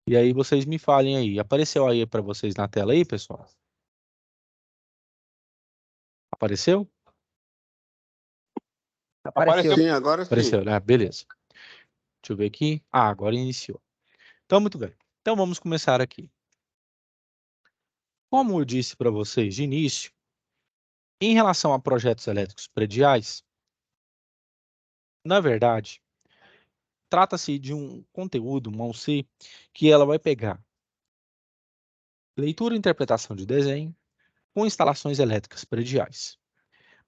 E aí vocês me falem aí. Apareceu aí para vocês na tela aí, pessoal? Apareceu? Apareceu. Sim, agora sim. Apareceu, né? Beleza. Deixa eu ver aqui. Ah, agora iniciou. Então, muito bem. Então, vamos começar aqui. Como eu disse para vocês de início, em relação a projetos elétricos prediais, na verdade, trata-se de um conteúdo, uma UC, que ela vai pegar leitura e interpretação de desenho com instalações elétricas prediais.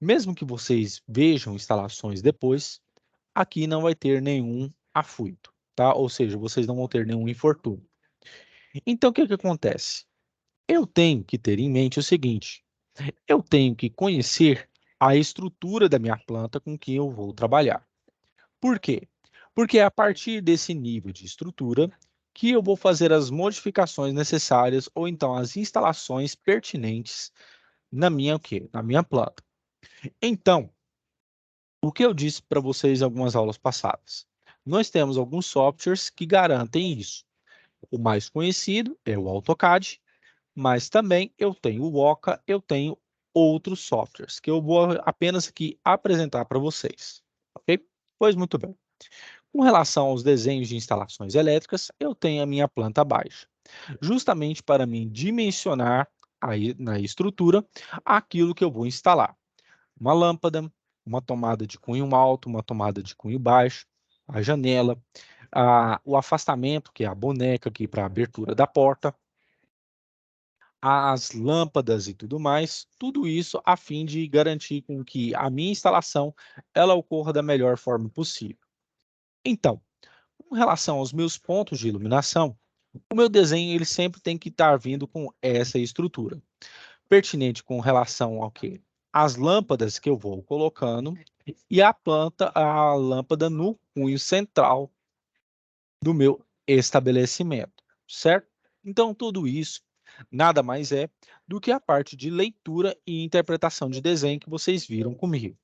Mesmo que vocês vejam instalações depois, aqui não vai ter nenhum afuito, tá? Ou seja, vocês não vão ter nenhum infortúnio. Então, o que que acontece? Eu tenho que ter em mente o seguinte: eu tenho que conhecer a estrutura da minha planta com que eu vou trabalhar. Por quê? Porque é a partir desse nível de estrutura que eu vou fazer as modificações necessárias ou então as instalações pertinentes na minha o quê? Na minha planta. Então, o que eu disse para vocês em algumas aulas passadas? Nós temos alguns softwares que garantem isso. O mais conhecido é o AutoCAD, mas também eu tenho o Oca, eu tenho outros softwares que eu vou apenas aqui apresentar para vocês, ok? Pois muito bem. Com relação aos desenhos de instalações elétricas, eu tenho a minha planta baixa, justamente para me dimensionar aí na estrutura aquilo que eu vou instalar. Uma lâmpada, uma tomada de cunho alto, uma tomada de cunho baixo, a janela, o afastamento, que é a boneca aqui para a abertura da porta, as lâmpadas e tudo mais, tudo isso a fim de garantir com que a minha instalação ela ocorra da melhor forma possível. Então, com relação aos meus pontos de iluminação, o meu desenho ele sempre tem que estar vindo com essa estrutura. Pertinente com relação ao quê? As lâmpadas que eu vou colocando e a lâmpada no cunho central do meu estabelecimento, certo? Então, tudo isso nada mais é do que a parte de leitura e interpretação de desenho que vocês viram comigo,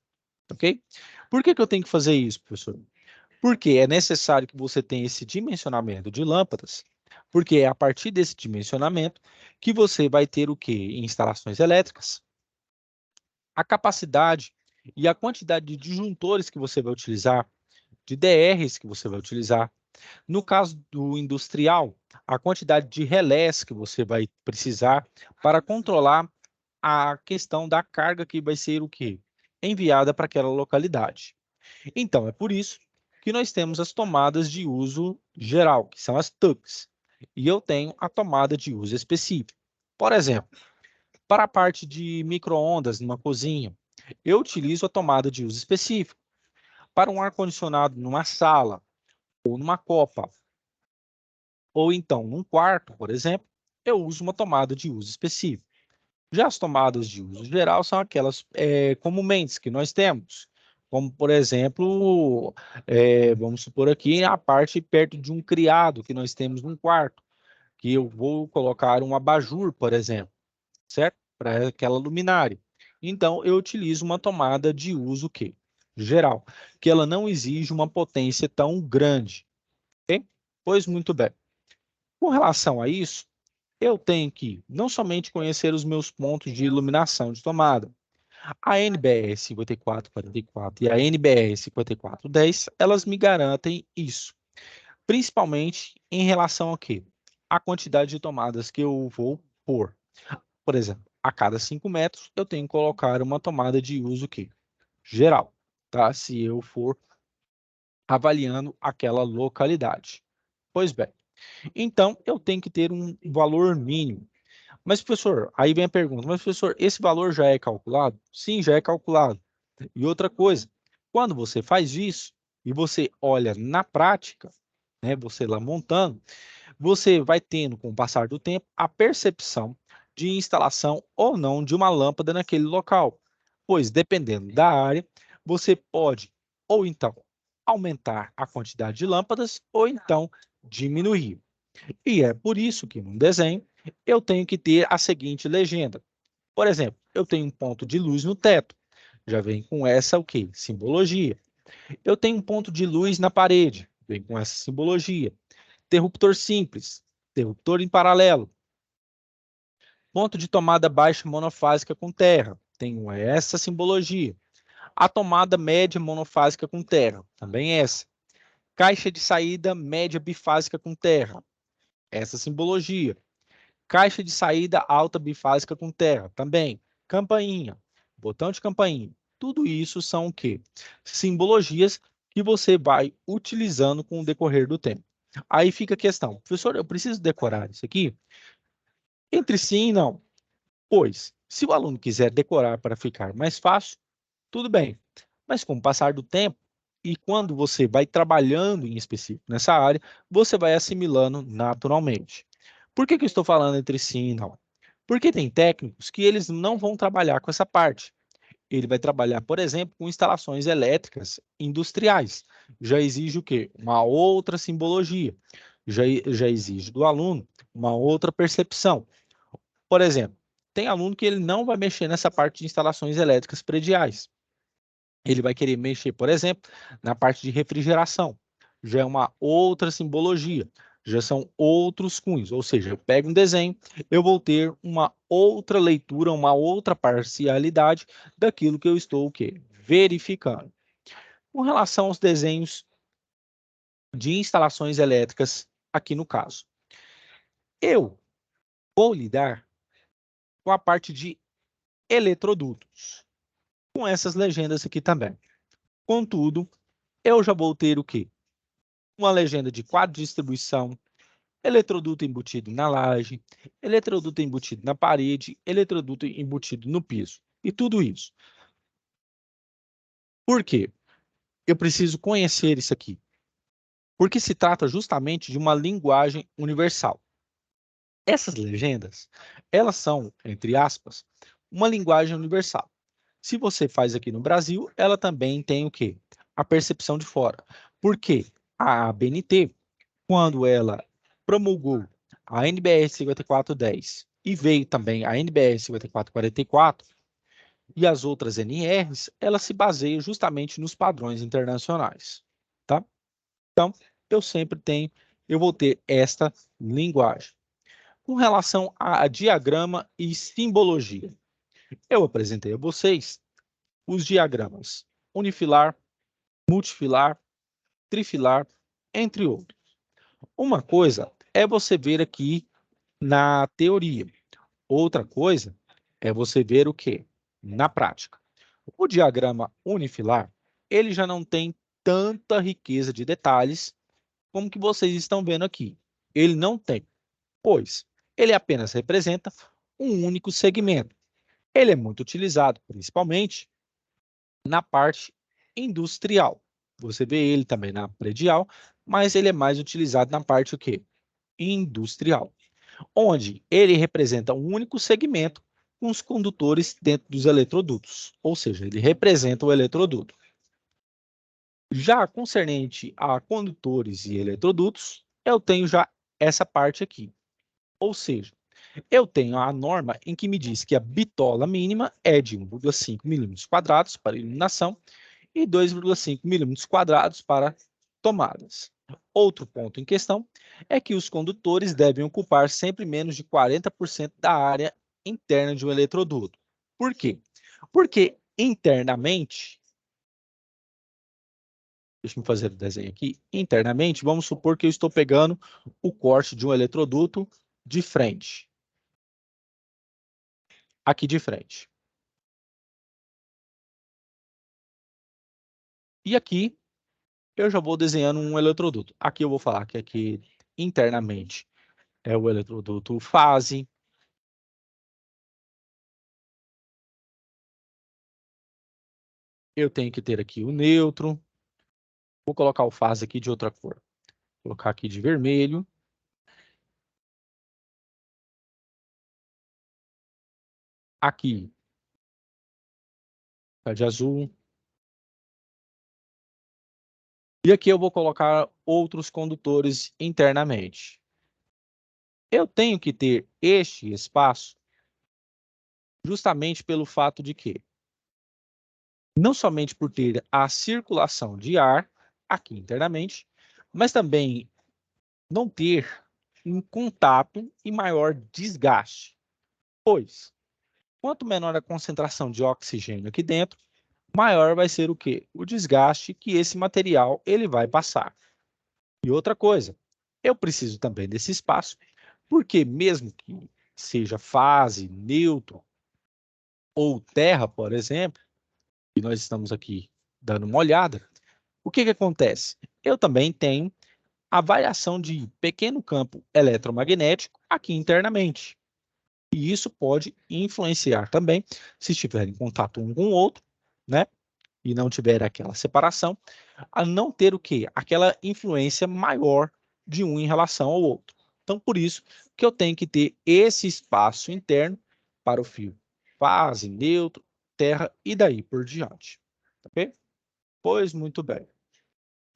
ok? Por que que eu tenho que fazer isso, professor? Porque é necessário que você tenha esse dimensionamento de lâmpadas, porque é a partir desse dimensionamento que você vai ter o quê? Em instalações elétricas, a capacidade e a quantidade de disjuntores que você vai utilizar, de DRs que você vai utilizar. No caso do industrial, a quantidade de relés que você vai precisar para controlar a questão da carga que vai ser o quê? Enviada para aquela localidade. Então, é por isso que nós temos as tomadas de uso geral, que são as TUCs, e eu tenho a tomada de uso específico. Por exemplo, para a parte de micro-ondas numa cozinha, eu utilizo a tomada de uso específico. Para um ar-condicionado numa sala ou numa copa, ou então num quarto, por exemplo, eu uso uma tomada de uso específico. Já as tomadas de uso geral são aquelas comumente que nós temos, como, por exemplo, vamos supor aqui a parte perto de um criado que nós temos num quarto, que eu vou colocar um abajur, por exemplo, certo? Para aquela luminária. Então, eu utilizo uma tomada de uso que geral, que ela não exige uma potência tão grande, ok? Pois muito bem. Com relação a isso, eu tenho que não somente conhecer os meus pontos de iluminação de tomada. A NBR 5444 e a NBR 5410, elas me garantem isso. Principalmente em relação ao quê? A quantidade de tomadas que eu vou pôr. Por exemplo, a cada 5 metros, eu tenho que colocar uma tomada de uso quê? Geral, tá? Se eu for avaliando aquela localidade. Pois bem, então eu tenho que ter um valor mínimo. Mas, professor, aí vem a pergunta, mas, professor, esse valor já é calculado? Sim, já é calculado. E outra coisa, quando você faz isso e você olha na prática, né, você lá montando, você vai tendo, com o passar do tempo, a percepção de instalação ou não de uma lâmpada naquele local. Pois, dependendo da área, você pode, ou então, aumentar a quantidade de lâmpadas, ou então diminuir. E é por isso que, num desenho, eu tenho que ter a seguinte legenda. Por exemplo, eu tenho um ponto de luz no teto. Já vem com essa o quê? Simbologia. Eu tenho um ponto de luz na parede. Vem com essa simbologia. Interruptor simples. interruptor em paralelo, ponto de tomada baixa monofásica com terra, tenho essa simbologia. A tomada média monofásica com terra, também essa. Caixa de saída média bifásica com terra, essa simbologia. Caixa de saída alta bifásica com terra, também. Campainha, botão de campainha. Tudo isso são o quê? Simbologias que você vai utilizando com o decorrer do tempo. Aí fica a questão, professor, eu preciso decorar isso aqui? Entre sim e não. Pois, se o aluno quiser decorar para ficar mais fácil, tudo bem. Mas com o passar do tempo, e quando você vai trabalhando em específico nessa área, você vai assimilando naturalmente. Por que eu estou falando entre sim e não? Porque tem técnicos que eles não vão trabalhar com essa parte. Ele vai trabalhar, por exemplo, com instalações elétricas industriais. Já exige o quê? Uma outra simbologia. Já exige do aluno uma outra percepção. Por exemplo, tem aluno que ele não vai mexer nessa parte de instalações elétricas prediais. Ele vai querer mexer, por exemplo, na parte de refrigeração. Já é uma outra simbologia, já são outros cunhos. Ou seja, eu pego um desenho, eu vou ter uma outra leitura, uma outra parcialidade daquilo que eu estou o quê? Verificando. Com relação aos desenhos de instalações elétricas, aqui no caso, eu vou lidar com a parte de eletrodutos, com essas legendas aqui também. Contudo, eu já vou ter o quê? Uma legenda de quadro de distribuição, eletroduto embutido na laje, eletroduto embutido na parede, eletroduto embutido no piso. E tudo isso. Por quê? Eu preciso conhecer isso aqui. Porque se trata justamente de uma linguagem universal. Essas legendas, elas são, entre aspas, uma linguagem universal. Se você faz aqui no Brasil, ela também tem o quê? A percepção de fora. Porque a ABNT, quando ela promulgou a NBR 5410 e veio também a NBR 5444 e as outras NRs, elas se baseiam justamente nos padrões internacionais, tá? Então, eu vou ter esta linguagem. Com relação a diagrama e simbologia, eu apresentei a vocês os diagramas unifilar, multifilar, trifilar, entre outros. Uma coisa é você ver aqui na teoria. Outra coisa é você ver o quê? Na prática. O diagrama unifilar, ele já não tem tanta riqueza de detalhes como que vocês estão vendo aqui. Ele não tem, pois ele apenas representa um único segmento. Ele é muito utilizado, principalmente, na parte industrial. Você vê ele também na predial, mas ele é mais utilizado na parte o quê? Industrial, onde ele representa um único segmento com os condutores dentro dos eletrodutos, ou seja, ele representa o eletroduto. Já concernente a condutores e eletrodutos, eu tenho já essa parte aqui, ou seja, eu tenho a norma em que me diz que a bitola mínima é de 1,5 milímetros quadrados para iluminação e 2,5 milímetros quadrados para tomadas. Outro ponto em questão é que os condutores devem ocupar sempre menos de 40% da área interna de um eletroduto. Por quê? Porque internamente, deixa eu fazer o desenho aqui, internamente, vamos supor que eu estou pegando o corte de um eletroduto de frente. Aqui de frente. E aqui eu já vou desenhando um eletroduto. Aqui eu vou falar que aqui internamente é o eletroduto fase. Eu tenho que ter aqui o neutro. Vou colocar o fase aqui de outra cor. Vou colocar aqui de vermelho. Aqui tá de azul. E aqui eu vou colocar outros condutores internamente. Eu tenho que ter este espaço justamente pelo fato de que, não somente por ter a circulação de ar aqui internamente, mas também não ter em contato e maior desgaste. Pois, quanto menor a concentração de oxigênio aqui dentro, maior vai ser o quê? O desgaste que esse material ele vai passar. E outra coisa, eu preciso também desse espaço, porque mesmo que seja fase, neutro ou terra, por exemplo, e nós estamos aqui dando uma olhada, o que acontece? Eu também tenho a variação de pequeno campo eletromagnético aqui internamente. E isso pode influenciar também, se estiver em contato um com o outro, né? E não tiver aquela separação, a não ter o quê? Aquela influência maior de um em relação ao outro. Então, por isso que eu tenho que ter esse espaço interno para o fio fase, neutro, terra e daí por diante. Ok? Pois muito bem.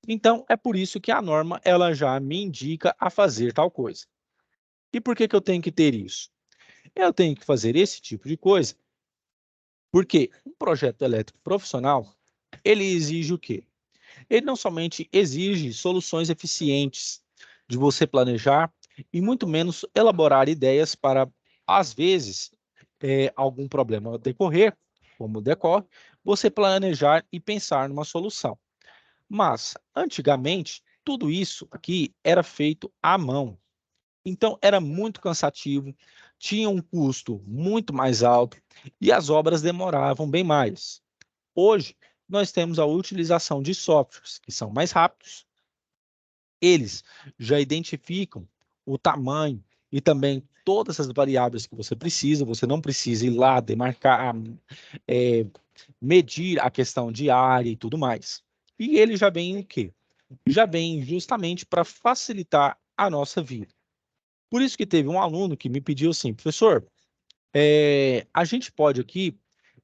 Então, é por isso que a norma ela já me indica a fazer tal coisa. E por que eu tenho que ter isso? Eu tenho que fazer esse tipo de coisa porque um projeto elétrico profissional, ele exige o quê? Ele não somente exige soluções eficientes de você planejar e muito menos elaborar ideias para, às vezes, algum problema decorrer, como decorre, você planejar e pensar numa solução. Mas, antigamente, tudo isso aqui era feito à mão. Então, era muito cansativo, tinha um custo muito mais alto e as obras demoravam bem mais. Hoje, nós temos a utilização de softwares que são mais rápidos, eles já identificam o tamanho e também todas as variáveis que você não precisa ir lá demarcar, é, medir a questão de área e tudo mais. E ele já vem o quê? Já vem justamente para facilitar a nossa vida. Por isso que teve um aluno que me pediu assim, professor, a gente pode aqui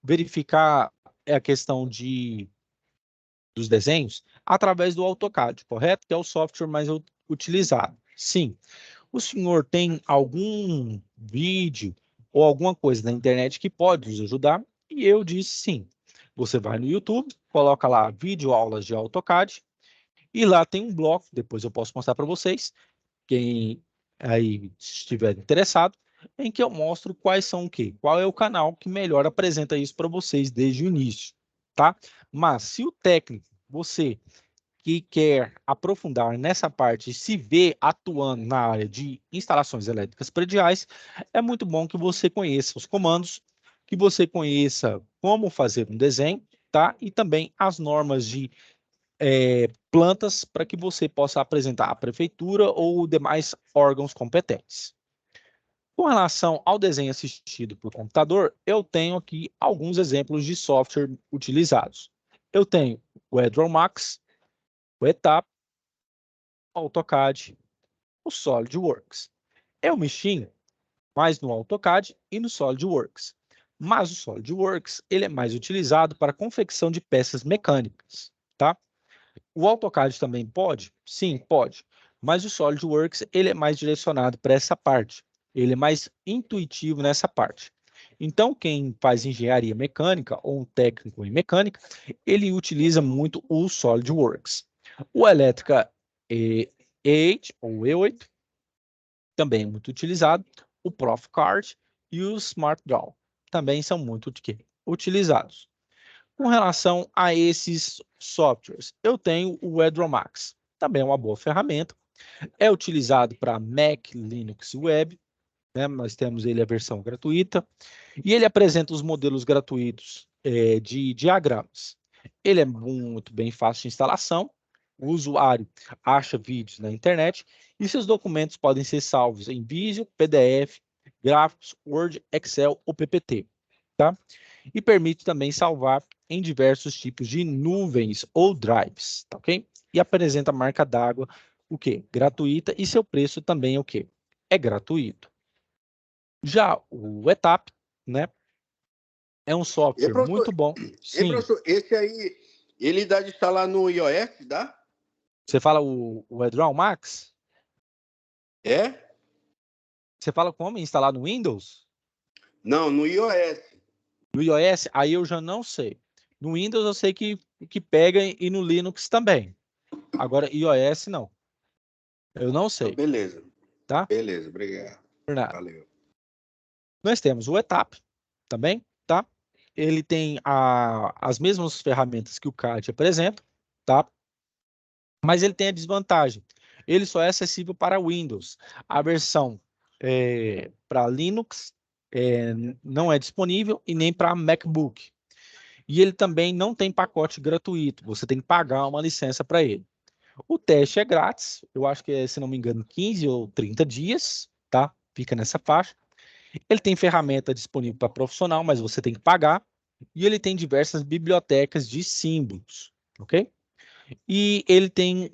verificar a questão dos desenhos através do AutoCAD, correto? Que é o software mais utilizado. Sim. O senhor tem algum vídeo ou alguma coisa na internet que pode nos ajudar? E eu disse sim. Você vai no YouTube, coloca lá vídeo aulas de AutoCAD e lá tem um bloco, depois eu posso mostrar para vocês, quem aí estiver interessado, em que eu mostro quais são o quê? Qual é o canal que melhor apresenta isso para vocês desde o início, tá? Mas se o técnico, você que quer aprofundar nessa parte, se vê atuando na área de instalações elétricas prediais, é muito bom que você conheça os comandos, que você conheça como fazer um desenho, tá? E também as normas de plantas para que você possa apresentar à prefeitura ou demais órgãos competentes. Com relação ao desenho assistido por computador, eu tenho aqui alguns exemplos de software utilizados. Eu tenho o Edromax, o Etap, o AutoCAD, o SolidWorks. Eu mexi mais no AutoCAD e no SolidWorks, mas o SolidWorks ele é mais utilizado para confecção de peças mecânicas, tá? O AutoCAD também pode? Sim, pode. Mas o SolidWorks ele é mais direcionado para essa parte. Ele é mais intuitivo nessa parte. Então, quem faz engenharia mecânica ou um técnico em mecânica, ele utiliza muito o SolidWorks. O Elétrica E8 ou E8 também é muito utilizado. O ProfCAD e o SmartDraw também são muito utilizados. Com relação a esses softwares, eu tenho o Edromax, também é uma boa ferramenta, é utilizado para Mac, Linux e Web, né? Nós temos ele a versão gratuita, e ele apresenta os modelos gratuitos de diagramas. Ele é muito bem fácil de instalação, o usuário acha vídeos na internet, e seus documentos podem ser salvos em vídeo, PDF, gráficos, Word, Excel ou PPT, tá? E permite também salvar em diversos tipos de nuvens ou drives, tá ok? E apresenta marca d'água, o quê? Gratuita, e seu preço também é o quê? É gratuito. Já o Etap, né, é um E software professor, muito bom. Sim, professor, esse aí, ele dá de instalar no iOS, dá? você fala o Edron Max? É? Você fala como instalar no Windows? Não, no iOS. No iOS? Aí eu já não sei. No Windows eu sei que pega e no Linux também. Agora, iOS não. Eu não Então, sei. beleza. tá? Beleza, obrigado. Por nada. Valeu. Nós temos o ETAP também, tá? Ele tem as mesmas ferramentas que o CAD apresenta, tá? Mas ele tem a desvantagem. Ele só é acessível para Windows. A versão para Linux não é disponível e nem para MacBook. E ele também não tem pacote gratuito. Você tem que pagar uma licença para ele. O teste é grátis. Eu acho que é, se não me engano, 15 ou 30 dias, tá? Fica nessa faixa. Ele tem ferramenta disponível para profissional, mas você tem que pagar. E ele tem diversas bibliotecas de símbolos, ok? E ele tem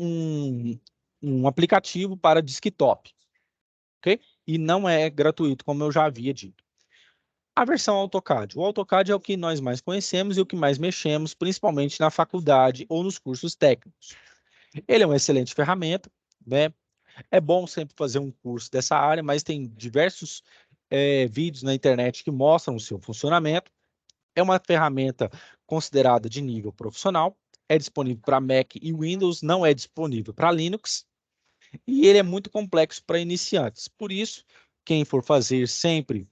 um aplicativo para desktop, ok? E não é gratuito, como eu já havia dito. A versão AutoCAD. O AutoCAD é o que nós mais conhecemos e o que mais mexemos, principalmente na faculdade ou nos cursos técnicos. Ele é uma excelente ferramenta, né? É bom sempre fazer um curso dessa área, mas tem diversos vídeos na internet que mostram o seu funcionamento. É uma ferramenta considerada de nível profissional, é disponível para Mac e Windows, não é disponível para Linux, e ele é muito complexo para iniciantes. Por isso, quem for fazer sempre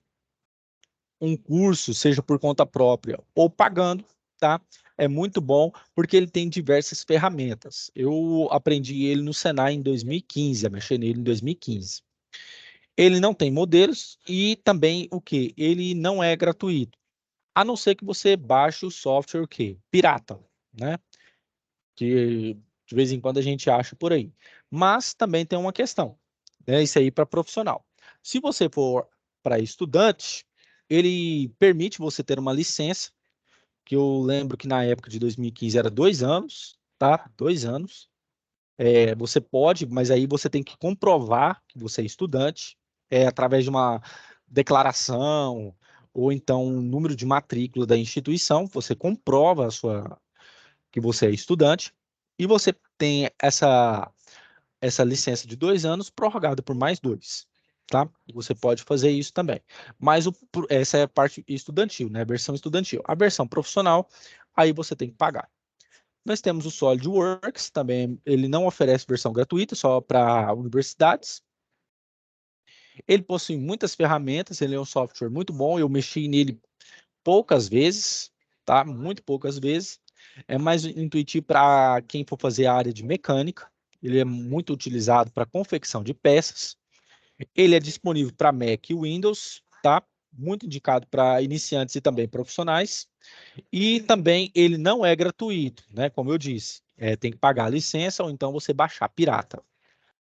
um curso, seja por conta própria ou pagando, tá? É muito bom porque ele tem diversas ferramentas. Eu aprendi ele no Senai em 2015, a mexer nele em 2015. Ele não tem modelos e também o que? Ele não é gratuito, a não ser que você baixe o software o quê? Pirata, né? Que de vez em quando a gente acha por aí. Mas também tem uma questão, né? Isso aí para profissional. Se você for para estudante, ele permite você ter uma licença, que eu lembro que na época de 2015 era 2 anos, tá? 2 anos. Você pode, mas aí você tem que comprovar que você é estudante, através de uma declaração ou então um número de matrícula da instituição, você comprova que você é estudante e você tem essa licença de 2 anos prorrogada por mais 2, tá? Você pode fazer isso também. Mas essa é a parte estudantil, né? A versão estudantil. A versão profissional, aí você tem que pagar. Nós temos o SolidWorks, também ele não oferece versão gratuita, só para universidades. Ele possui muitas ferramentas, ele é um software muito bom, eu mexi nele poucas vezes, tá? Muito poucas vezes. É mais intuitivo para quem for fazer a área de mecânica. Ele é muito utilizado para confecção de peças. Ele é disponível para Mac e Windows, tá? Muito indicado para iniciantes e também profissionais. E também ele não é gratuito, né? Como eu disse, tem que pagar a licença ou então você baixar pirata.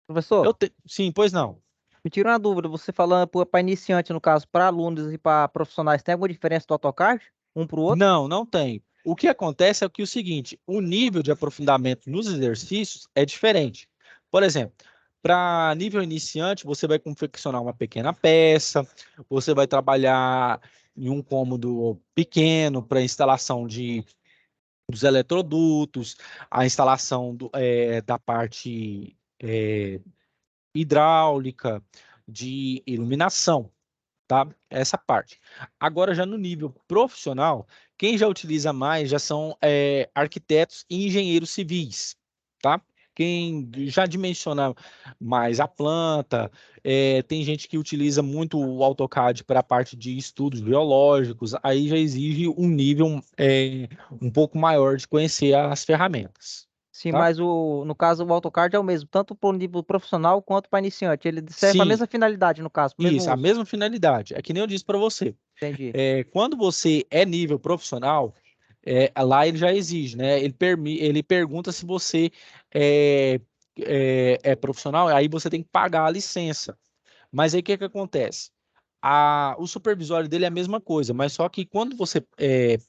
Professor, Sim, pois não. me tira uma dúvida. Você falando para iniciante, no caso, para alunos e para profissionais, tem alguma diferença do AutoCAD? Um para o outro? Não, não tem. O que acontece é que o seguinte, o nível de aprofundamento nos exercícios é diferente. Por exemplo, para nível iniciante, você vai confeccionar uma pequena peça, você vai trabalhar em um cômodo pequeno para instalação dos eletrodutos, a instalação da parte hidráulica, de iluminação, tá? Essa parte. Agora, já no nível profissional, quem já utiliza mais já são arquitetos e engenheiros civis, tá? Quem já dimensiona mais a planta, tem gente que utiliza muito o AutoCAD para a parte de estudos biológicos, aí já exige um nível um pouco maior de conhecer as ferramentas, Sim, tá? mas no caso o AutoCAD é o mesmo, tanto para o nível profissional quanto para iniciante. Ele serve para a Sim, mesma finalidade, no caso, para o mesmo isso, a uso. mesma finalidade. É que nem eu disse para você. Entendi. Quando você é nível profissional, lá ele já exige, né? Ele pergunta se você é profissional, aí você tem que pagar a licença. Mas aí o que que acontece? O supervisório dele é a mesma coisa, mas só que quando você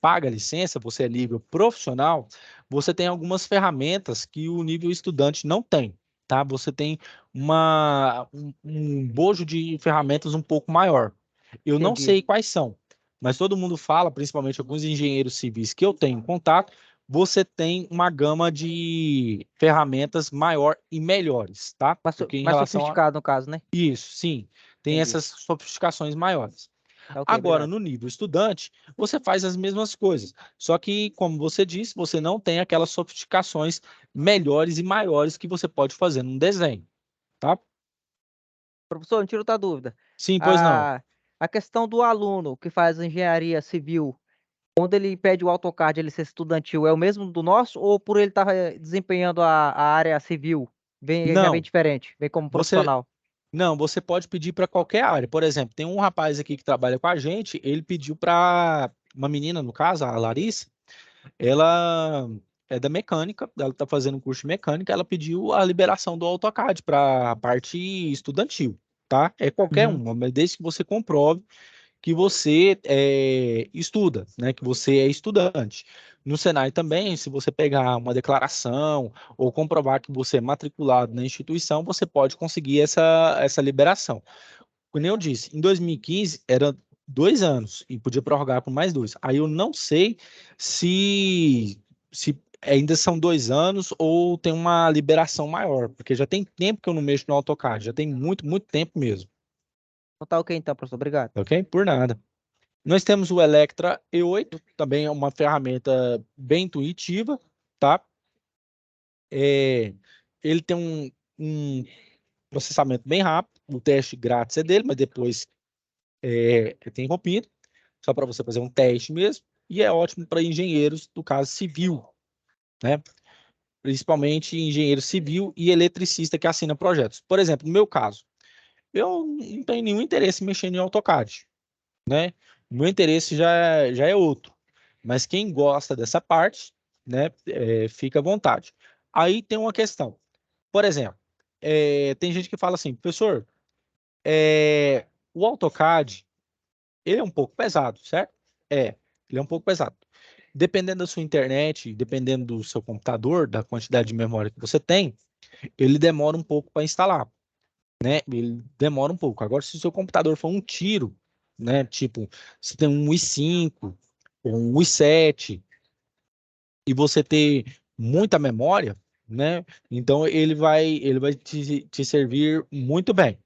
paga a licença, você é nível profissional, você tem algumas ferramentas que o nível estudante não tem, tá? Você tem um bojo de ferramentas um pouco maior. Eu não Entendi. sei quais são, mas todo mundo fala, principalmente alguns engenheiros civis que eu tenho contato, você tem uma gama de ferramentas maior e melhores, tá? Porque em Mais relação a sofisticado, no caso, né? isso, sim, tem Entendi. essas sofisticações maiores. Tá ok, Agora, obrigado. no nível estudante, você faz as mesmas coisas, só que, como você disse, você não tem aquelas sofisticações melhores e maiores que você pode fazer num desenho, tá? Professor, não tira outra dúvida. Sim, pois não. A questão do aluno que faz engenharia civil, quando ele pede o AutoCAD, ele ser estudantil, é o mesmo do nosso ou por ele estar desempenhando a área civil, já vem Não, diferente, vem como você profissional? não, você pode pedir para qualquer área. Por exemplo, tem um rapaz aqui que trabalha com a gente, ele pediu para uma menina, no caso, a Larissa, ela é da mecânica, ela está fazendo um curso de mecânica, ela pediu a liberação do AutoCAD para a parte estudantil, tá? É qualquer Uhum. uma, mas desde que você comprove que você estuda, né? Que você é estudante. No Senai também, se você pegar uma declaração ou comprovar que você é matriculado na instituição, você pode conseguir essa liberação. Como eu disse, em 2015 era 2 anos e podia prorrogar por mais 2. Aí eu não sei se ainda são 2 anos ou tem uma liberação maior, porque já tem tempo que eu não mexo no AutoCAD, já tem muito, muito tempo mesmo, Então tá ok então, professor, obrigado. ok? Por nada. Nós temos o Electra E8, também é uma ferramenta bem intuitiva, tá? É, ele tem um processamento bem rápido, o teste grátis é dele, mas depois tem rompido, só para você fazer um teste mesmo, e é ótimo para engenheiros, do caso civil, né? Principalmente engenheiro civil e eletricista que assina projetos. Por exemplo, no meu caso, eu não tenho nenhum interesse em mexer em AutoCAD, né? O meu interesse já é outro. Mas quem gosta dessa parte, né, fica à vontade. Aí tem uma questão. Por exemplo, tem gente que fala assim, professor, o AutoCAD, ele é um pouco pesado, certo? Ele é um pouco pesado. Dependendo da sua internet, dependendo do seu computador, da quantidade de memória que você tem, ele demora um pouco para instalar, né? Ele demora um pouco. Agora, se o seu computador for um tiro, né? Tipo, se tem um i5 ou um i7 e você ter muita memória, né? Então ele vai te servir muito bem,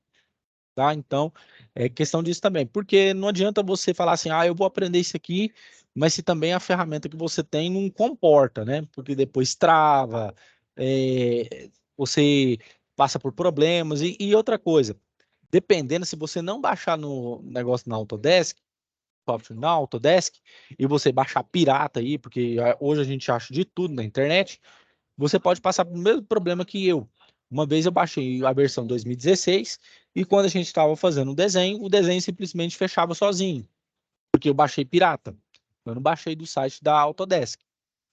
tá? Então é questão disso também, porque não adianta você falar assim, eu vou aprender isso aqui, mas se também a ferramenta que você tem não comporta, né? Porque depois trava, você passa por problemas e outra coisa, dependendo se você não baixar no negócio na Autodesk, software na Autodesk, e você baixar pirata aí, porque hoje a gente acha de tudo na internet, você pode passar pelo mesmo problema que eu. Uma vez eu baixei a versão 2016 e quando a gente estava fazendo o desenho simplesmente fechava sozinho, porque eu baixei pirata. Eu não baixei do site da Autodesk,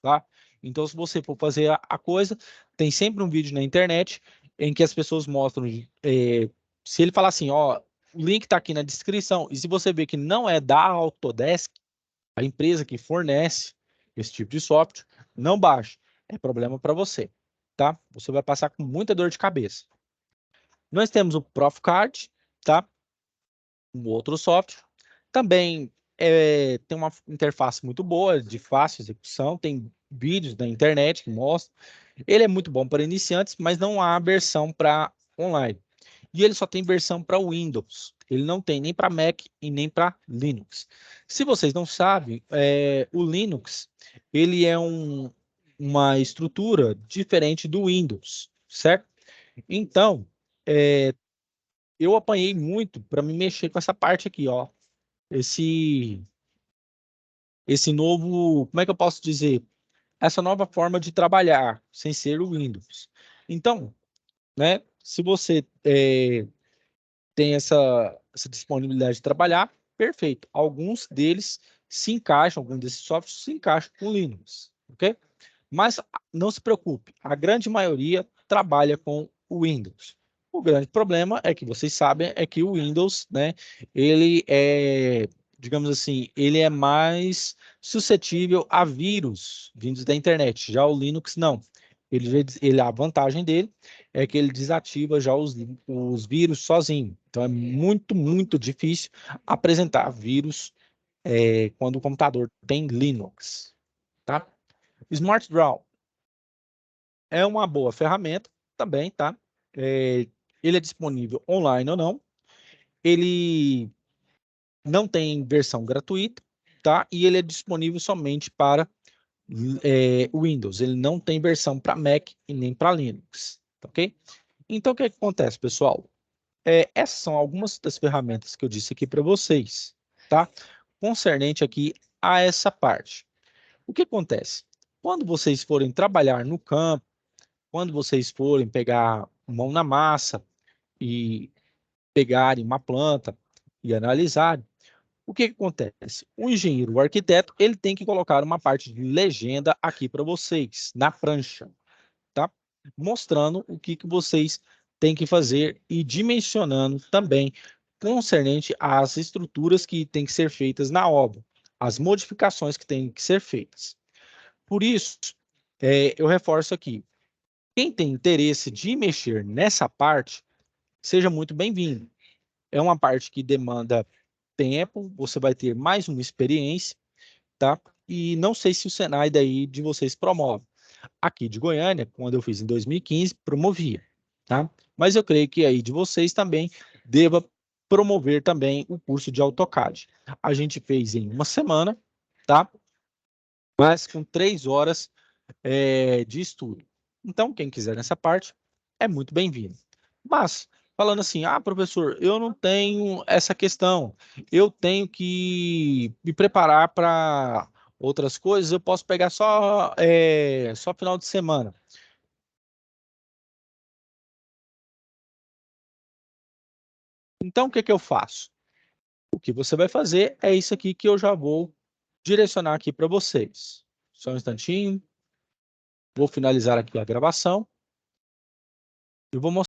tá? Então, se você for fazer a coisa, tem sempre um vídeo na internet em que as pessoas mostram, se ele falar assim, ó, o link está aqui na descrição, e se você ver que não é da Autodesk, a empresa que fornece esse tipo de software, não baixe. É problema para você, tá? Você vai passar com muita dor de cabeça. Nós temos o ProfCAD, tá? Um outro software. Também tem uma interface muito boa, de fácil execução, tem vídeos na internet que mostram. Ele é muito bom para iniciantes, mas não há versão para online. E ele só tem versão para Windows. Ele não tem nem para Mac e nem para Linux. Se vocês não sabem, o Linux ele é uma estrutura diferente do Windows, certo? Então, é, eu apanhei muito para me mexer com essa parte aqui, ó. Esse, esse novo, como é que eu posso dizer? Essa nova forma de trabalhar sem ser o Windows. Então, né? Se você tem essa disponibilidade de trabalhar, perfeito. Alguns deles se encaixam, alguns desses softwares se encaixam com Linux, ok? Mas não se preocupe, a grande maioria trabalha com o Windows. O grande problema é que vocês sabem é que o Windows, né, ele é, digamos assim, ele é mais suscetível a vírus vindos da internet. Já o Linux não. A vantagem dele é que ele desativa já os vírus sozinho. Então é muito, muito difícil apresentar vírus quando o computador tem Linux, tá? Smart Draw é uma boa ferramenta também, tá? Ele é disponível online ou não. Ele não tem versão gratuita, tá? E ele é disponível somente para Windows. Ele não tem versão para Mac e nem para Linux, tá ok? Então, o que acontece, pessoal? essas são algumas das ferramentas que eu disse aqui para vocês, tá? Concernente aqui a essa parte. O que acontece? Quando vocês forem trabalhar no campo, quando vocês forem pegar mão na massa e pegarem uma planta e analisarem, o que acontece? O engenheiro, o arquiteto, ele tem que colocar uma parte de legenda aqui para vocês, na prancha, tá? Mostrando o que vocês têm que fazer e dimensionando também concernente às estruturas que têm que ser feitas na obra, as modificações que têm que ser feitas. Por isso, eu reforço aqui, quem tem interesse de mexer nessa parte, seja muito bem-vindo. É uma parte que demanda tempo, você vai ter mais uma experiência, tá? E não sei se o Senai daí de vocês promove. Aqui de Goiânia, quando eu fiz em 2015, promovia, tá? Mas eu creio que aí de vocês também deva promover também o curso de AutoCAD. A gente fez em uma semana, tá? Mas com 3 horas de estudo. Então, quem quiser nessa parte, é muito bem-vindo. Mas, falando assim, professor, eu não tenho essa questão, eu tenho que me preparar para outras coisas, eu posso pegar só final de semana. Então, o que eu faço? O que você vai fazer é isso aqui que eu já vou direcionar aqui para vocês. Só um instantinho. Vou finalizar aqui a gravação. Eu vou mostrar